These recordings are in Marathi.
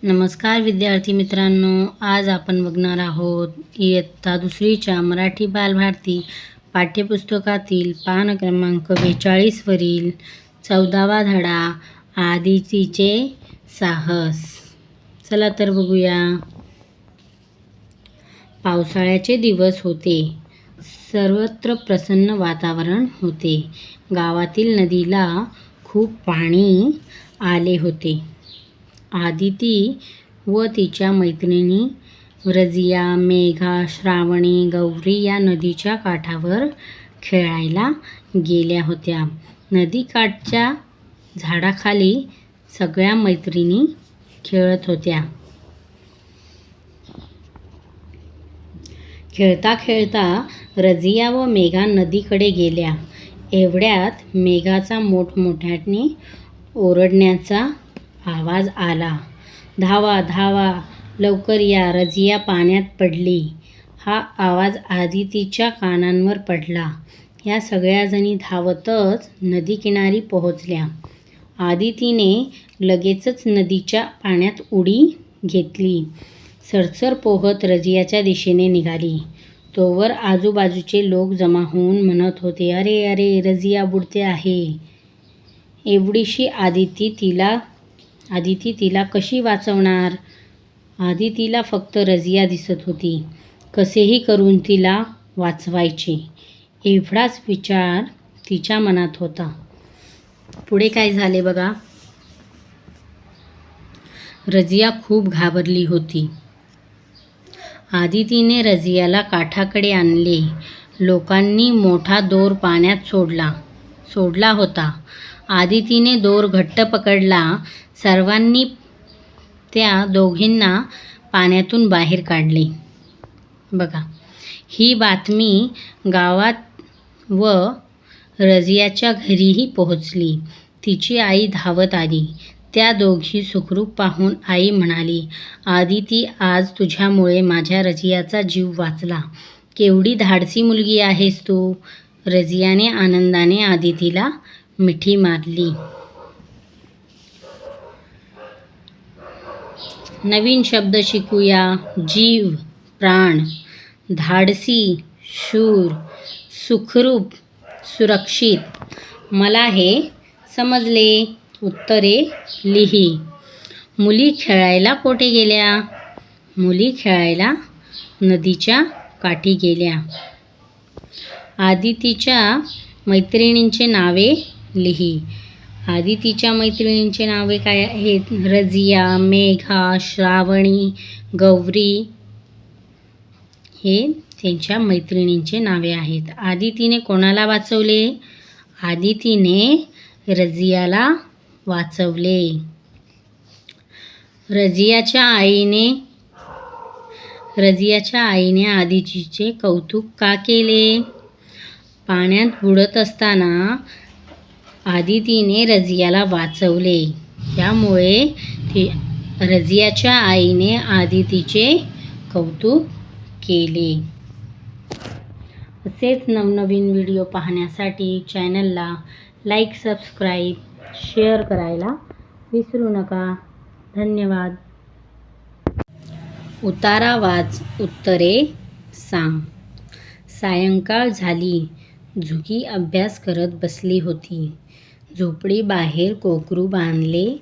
नमस्कार विद्यार्थी मित्रांनो, आज आपण बघणार आहोत इयत्ता दुसरीच्या मराठी बालभारती पाठ्यपुस्तकातील पान क्रमांक 42 वरील 14वा धडा आदितीचे साहस. चला तर बघूया. पावसाळ्याचे दिवस होते. सर्वत्र प्रसन्न वातावरण होते. गावातील नदीला खूप पाणी आले होते. आदिती व तिच्या मैत्रिणी रजिया, मेघा, श्रावणी, गौरी या नदीच्या काठावर खेळायला गेल्या होत्या. नदीकाठच्या झाडाखाली सगळ्या मैत्रिणी खेळत होत्या. खेळता खेळता रजिया व मेघा नदीकडे गेल्या. एवढ्यात मेघाचा मोठमोठ्याने ओरडण्याचा आवाज आला. धावा धावा, लवकर या, रजिया पाण्यात पडली. हा आवाज आदितीच्या कानांवर पडला. या सगळ्याजणी धावतच नदीकिनारी पोहोचल्या. आदितीने लगेचच नदीच्या पाण्यात उडी घेतली. सरसर पोहत रजियाच्या दिशेने निघाली. तोवर आजूबाजूचे लोक जमा होऊन म्हणत होते, अरे अरे, रजिया बुडते आहे. एवढीशी आदिती तिला कशी वाचवणार? आदितीला फक्त रजिया दिसत होती. कसेही करून तिला वाचवायचे एवढाच विचार तिच्या मनात होता. पुढे काय झाले बघा. रजिया खूप घाबरली होती. आदितीने रजियाला काठाकडे आणले. लोकांनी मोठा दोर पाण्यात सोडला होता. आदितीने दोर घट्ट पकडला. सर्वांनी त्या दोघींना पाण्यातून बाहेर काढले. बघा, ही बातमी गावात व रजियाच्या घरीही पोहोचली. तिची आई धावत आली. त्या दोघी सुखरूप पाहून आई म्हणाली, आदिती, आज तुझ्यामुळे माझ्या रजियाचा जीव वाचला. केवढी धाडसी मुलगी आहेस तू. रजियाने आनंदाने आदितीला मिठी मारली. नवीन शब्द शिकूया. जीव, प्राण, धाडसी, शूर, सुखरूप, सुरक्षित. मला हे समजले. उत्तरे लिही. मुली खेळायला कोठे गेल्या? मुली खेळायला नदीच्या काठी गेल्या. आदितीच्या मैत्रिणींची नावे लिही. आदितीच्या मैत्रिणींची नावे काय आहेत? रजिया, मेघा, श्रावणी, गौरी हे त्यांच्या मैत्रिणींचे नावे आहेत. आदितीने कोणाला वाचवले? आदितीने रजियाला वाचवले. रजियाच्या आईने आदितीचे कौतुक का केले? पाण्यात बुडत असताना आदितीने रजियाला वाचवले. त्यामुळे रजियाच्या आईने आदितीचे कौतुक केले. असेच नवनवीन व्हिडिओ पाहण्यासाठी चॅनलला लाईक, सबस्क्राईब, शेअर करायला विसरू नका. धन्यवाद. उतारा वाच, उत्तरे सांग. सायंकाळ झाली. झुगी अभ्यास करत बसली होती. झोपडी बाहेर कोकरू बांधले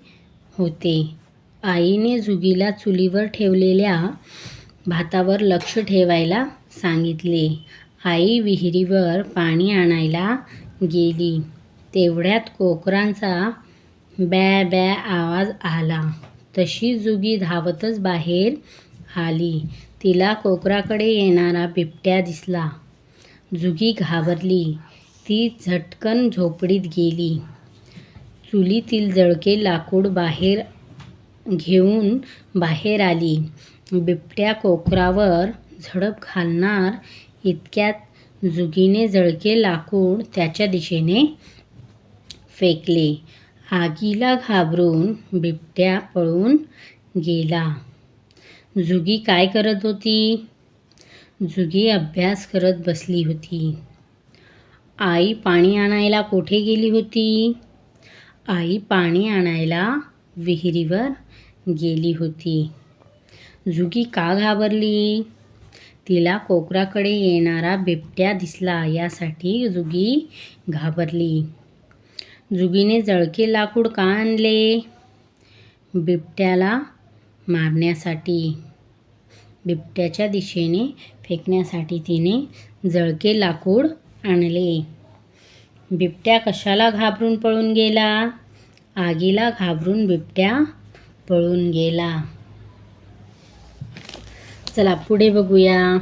होते. आईने झुगीला चुलीवर ठेवलेल्या भातावर लक्ष ठेवायला सांगितले. आई विहिरीवर पाणी आणायला गेली. तेवढ्यात कोकरांचा बॅ बॅ आवाज आला. तशी झुगी धावतच बाहेर आली. तिला कोकराकडे येणारा बिबट्या दिसला. झुगी घाबरली. ती झटकन झोपडीत गेली. चुलीतील जळके लाकूड घेऊन बाहेर आली. बिबट्या कोकरावर झडप घालणार इतक्यात झुगीने जळके लाकूड त्याच्या दिशेने फेकले. आगीला घाबरून बिबट्या पळून गेला. झुगी काय करत होती? झुगी अभ्यास करत बसली होती. आई पाणी आणायला कोठे गेली होती? आई पाणी आणायला विहिरीवर गेली होती. जुगी का घाबरली? तिला कोकराकडे येणारा बिबट्या दिसला यासाठी जुगी घाबरली. जुगीने जळके लाकूड का आणले? बिबट्याला मारण्यासाठी. बिबट्याच्या दिशेने फेकण्यासाठी तिने जळके लाकूड आणले. बिबट्या कशाला घाबरून पळून गेला? आगीला घाबरून बिबट्या पळून गेला. चला पुढे बघूया.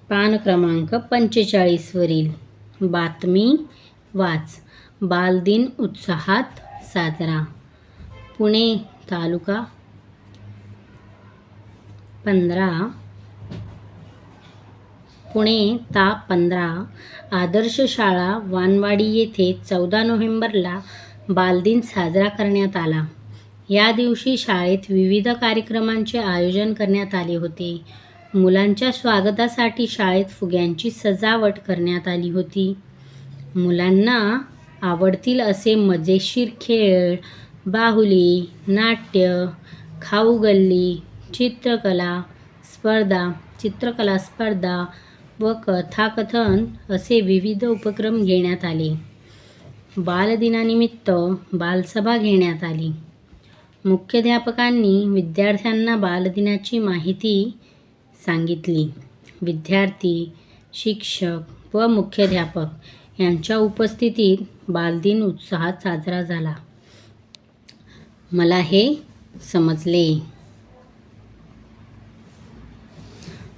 पान क्रमांक 45 वरील बातमी वाच. बालदिन उत्साहात साजरा. पुणे तालुका 15 पुणे ता 15 आदर्श शाळा वानवाडी येथे 14 नोव्हेंबरला बालदिन साजरा करण्यात आला. या दिवशी शाळेत विविध कार्यक्रमांचे आयोजन करण्यात आले होते. मुलांच्या स्वागतासाठी शाळेत फुग्यांची सजावट करण्यात आली होती. मुलांना आवडतील असे मजेशीर खेळ, बाहुली, नाट्य, खाऊगल्ली, चित्रकला स्पर्धा व कथाकथन असे विविध उपक्रम घेण्यात आले. बालदिनानिमित्त बालसभा घेण्यात आली. मुख्याध्यापकांनी विद्यार्थ्यांना बालदिनाची माहिती सांगितली. विद्यार्थी, शिक्षक व मुख्याध्यापक यांच्या उपस्थितीत बालदिन उत्साहात साजरा झाला. मला हे समजले.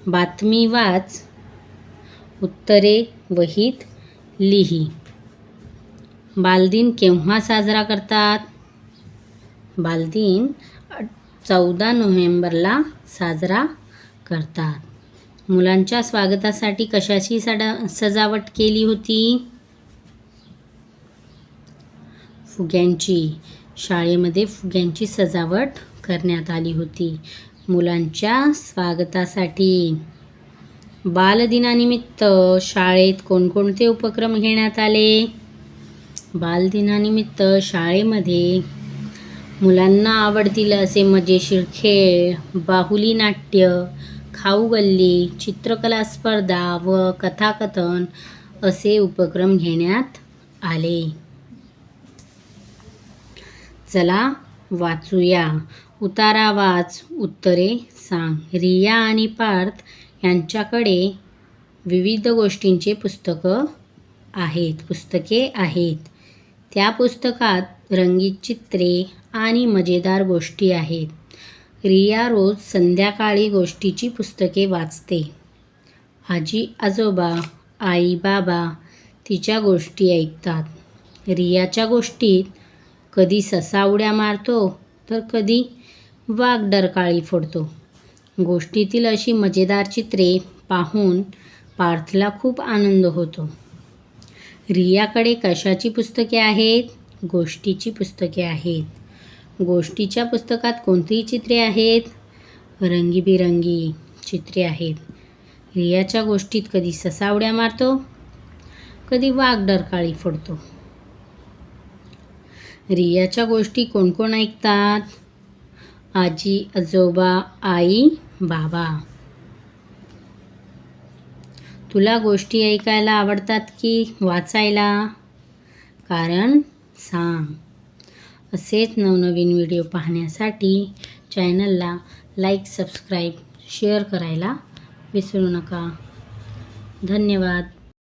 बातमी वाच. उत्तरे वहीत लिही. बालदिन केव्हा साजरा करतात? बालदिन 14 नोव्हेंबरला साजरा करतात. मुलांच्या स्वागतासाठी कशाची सजावट केली होती? फुग्यांची. शाळेमध्ये फुग्यांची सजावट करण्यात आली होती मुलांच्या स्वागतासाठी. बालदिनानिमित्त शाळेत कोणकोणते उपक्रम घेण्यात आले? बालदिनानिमित्त शाळेमध्ये मुलांना आवडतील असे मजेशीर खेळ, बाहुली नाट्य, खाऊगल्ली, चित्रकला स्पर्धा व कथाकथन असे उपक्रम घेण्यात आले. चला वाचूया. उतारा वाच, उत्तरे सांग. रिया आणि पार्थ यांच्याकडे विविध गोष्टींचे पुस्तके आहेत. त्या पुस्तकात रंगीत चित्रे आणि मजेदार गोष्टी आहेत. रिया रोज संध्याकाळी गोष्टीची पुस्तके वाचते. आजी आजोबा, आई बाबा तिच्या गोष्टी ऐकतात. रियाच्या गोष्टीत कधी ससा उड्या मारतो तर कधी वाघ डरकाळी फोडतो. गोष्टीतील अशी मजेदार चित्रे पाहून पार्थला खूप आनंद होतो. रियाकडे कशाची पुस्तके आहेत? गोष्टीची पुस्तके आहेत. गोष्टीच्या पुस्तकात कोणती चित्रे आहेत? रंगीबिरंगी चित्रे आहेत. रियाच्या गोष्टीत कधी ससा उड्या मारतो, कधी वाघ डरकाळी फोडतो. रियाच्या गोष्टी कोण कोण ऐकतात? आजी आजोबा, आई बाबा. तुला गोष्टी ऐकायला आवडतात की वाचायला? कारण सांग. असेच नवनवीन व्हिडिओ पाहण्यासाठी चॅनलला लाईक, सबस्क्राईब, शेअर करायला विसरू नका. धन्यवाद.